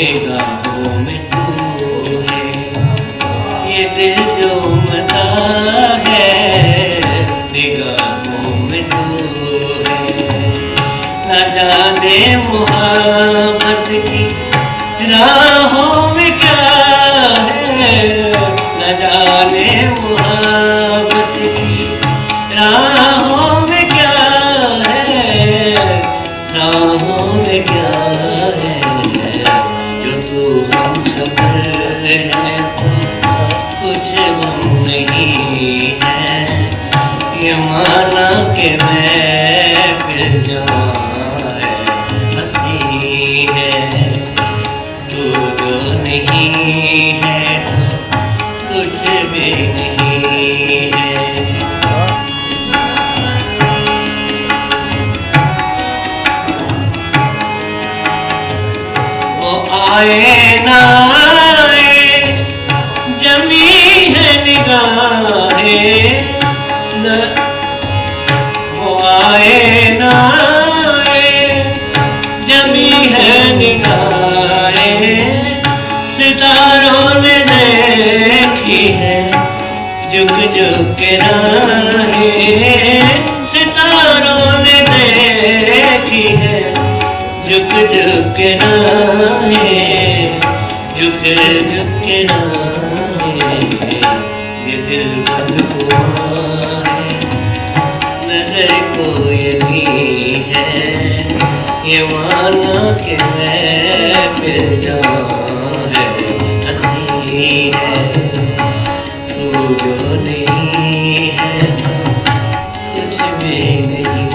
निगाहों में तू है, ये दिल जो मता है निगाहों में तू है। न जाने मोहब्बत की राहों में क्या है, न जाने मोहब्बत की राहों में क्या है, राहों में क्या है। जो तू हम सफर है कुछ गम नहीं है, ये माना कि मैं फिर जवां है हंसी है। तू जो नहीं है कुछ भी नहीं है। वो आए ना आए जमी है निगाहें, वो आए ना आए जमी है निगाहें। सितारों ने देखी है झुक झुक के राहें, सितारों ने देखी है झुक झुक के राहें, झुक झुक के राहें। ये दिल बंद हुआ है नजर को यही है, ये माना कि मैं फिर जाऊं है हंसी है। तू जो नहीं है कुछ भी नहीं।